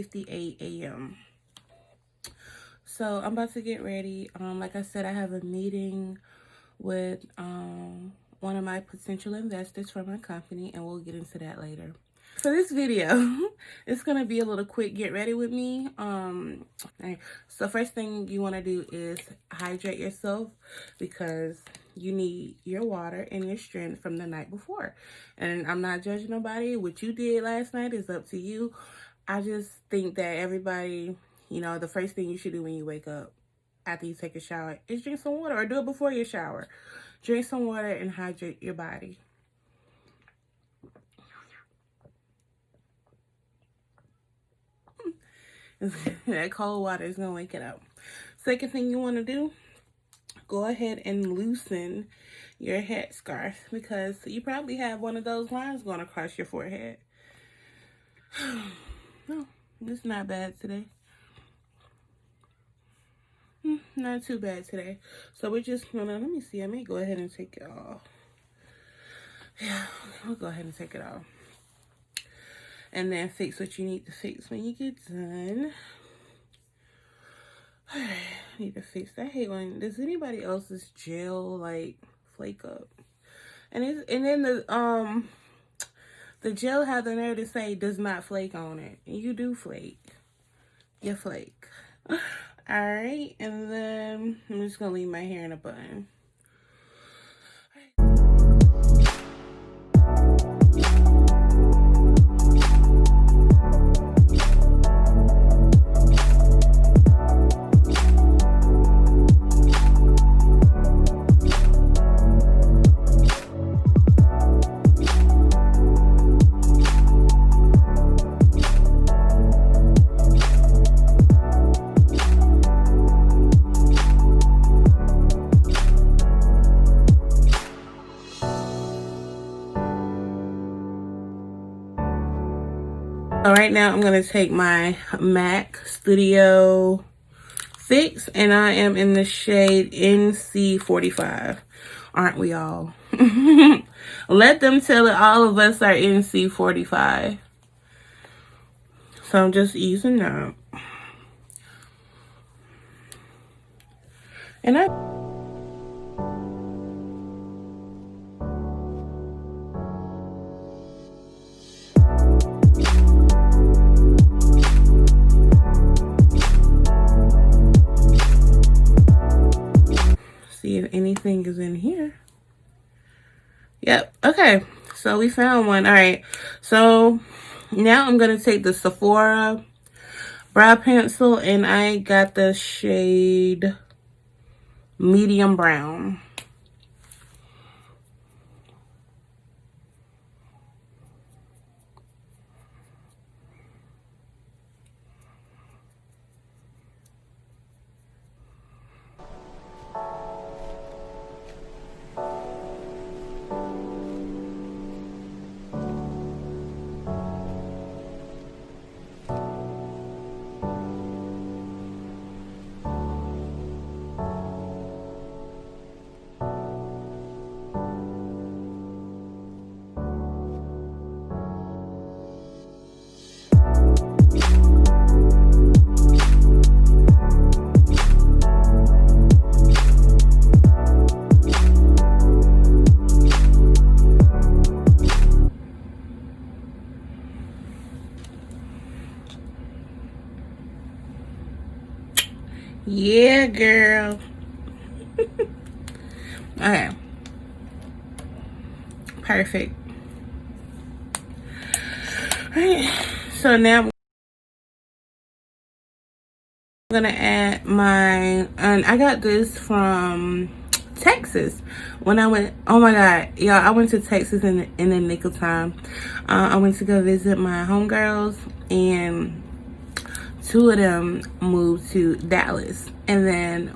9:58 a.m. So I'm about to get ready. Like I said, I have a meeting with one of my potential investors for my company, and we'll get into that later. For this video, it's gonna be a little quick get ready with me. So first thing you want to do is hydrate yourself, because you need your water and your strength from the night before. And I'm not judging nobody. What you did last night is up to you. I just think that everybody, you know, the first thing you should do when you wake up after you take a shower is drink some water, or do it before your shower. Drink some water and hydrate your body. That cold water is gonna wake it up. Second thing you want to do, go ahead and loosen your head scarf, because you probably have one of those lines going across your forehead. No, it's not bad today. Not too bad today. So we're just gonna, let me see, I may go ahead and take it off. Yeah, we'll go ahead and take it off. And then fix what you need to fix when you get done. I need to fix. I hate when, does anybody else's gel like flake up? And then the gel had the nerve to say does not flake on it. And you do flake. You flake. Alright, and then I'm just gonna leave my hair in a bun. Right now I'm going to take my MAC Studio Fix, and I am in the shade NC45. Aren't we all? Let them tell it, all of us are NC45. So I'm just using that. And see if anything is in here. Yep. Okay, so we found one. All right, so now I'm gonna take the Sephora brow pencil, and I got the shade medium brown. Yeah, girl. Okay. Perfect. All right. So now I'm gonna add my, and I got this from Texas when I went. Oh my god, y'all, I went to Texas in the nick of time. I went to go visit my homegirls, and two of them moved to Dallas, and then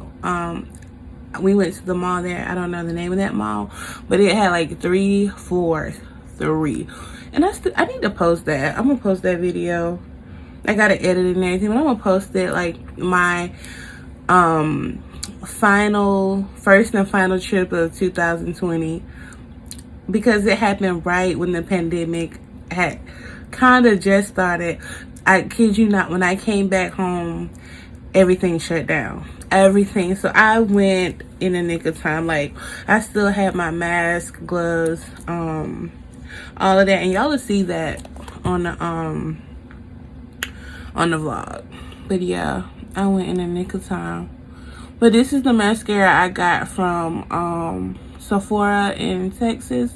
we went to the mall there. I don't know the name of that mall, but it had like 3 floors, and I need to post that. I'm gonna post that video. I gotta edit it and everything, but I'm gonna post it, like my first and final trip of 2020, because it happened right when the pandemic had kind of just started. I kid you not, when I came back home, everything shut down. Everything. So I went in the nick of time. Like, I still had my mask, gloves, all of that, and y'all will see that on the vlog. But yeah, I went in the nick of time. But this is the mascara I got from Sephora in Texas,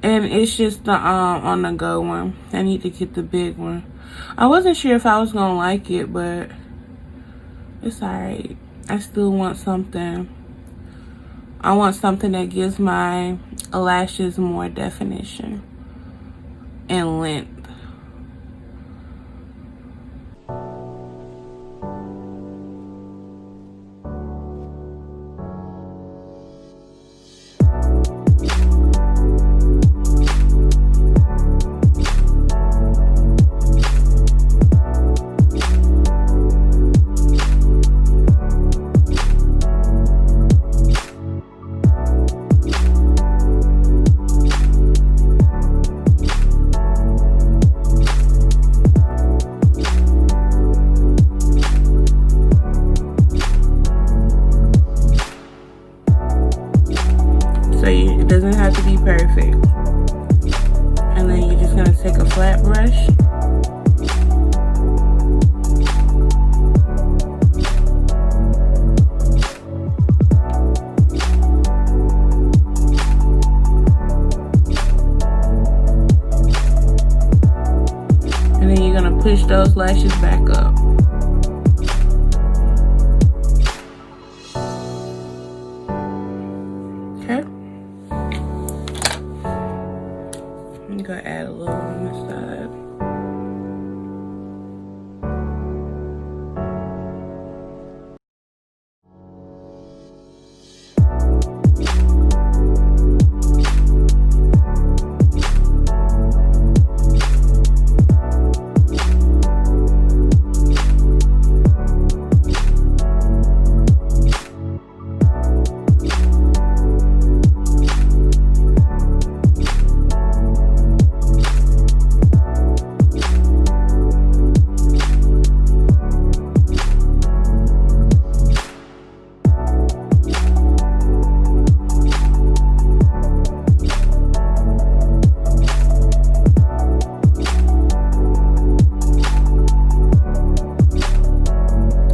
and it's just the on the go one. I need to get the big one. I wasn't sure if I was gonna like it, but it's alright. I still want something. I want something that gives my lashes more definition and length. So it doesn't have to be perfect. And then you're just gonna take a flat brush. And then you're gonna push those lashes back up. Okay. I'm gonna add a little on this side.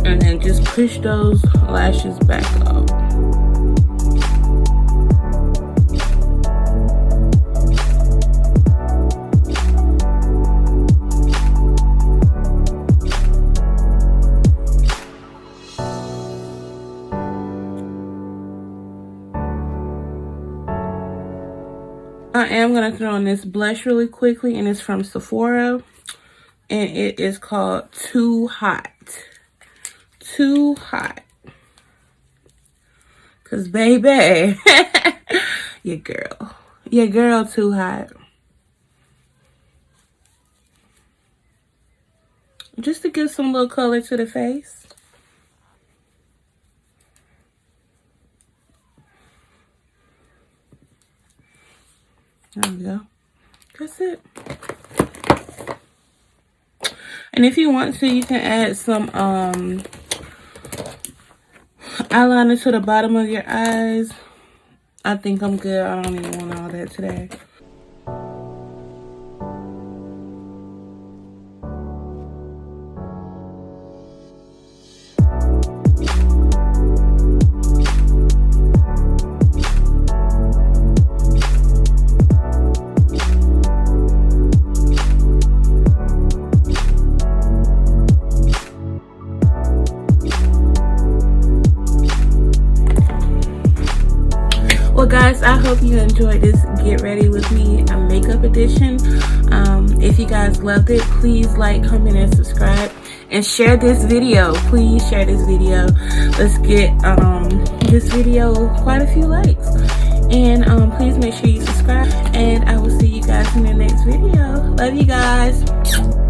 And then just push those lashes back up. I am going to throw on this blush really quickly, and it's from Sephora, and it is called Too Hot. Too Hot. Because, baby, your girl too hot. Just to give some little color to the face. There we go. That's it. And if you want to, you can add some eyeliner to the bottom of your eyes. I think I'm good. I don't even want all that today. Well guys, I hope you enjoyed this Get Ready With Me makeup edition. If you guys loved it, please like, comment, and subscribe. And share this video. Please share this video. Let's get this video quite a few likes. And please make sure you subscribe. And I will see you guys in the next video. Love you guys.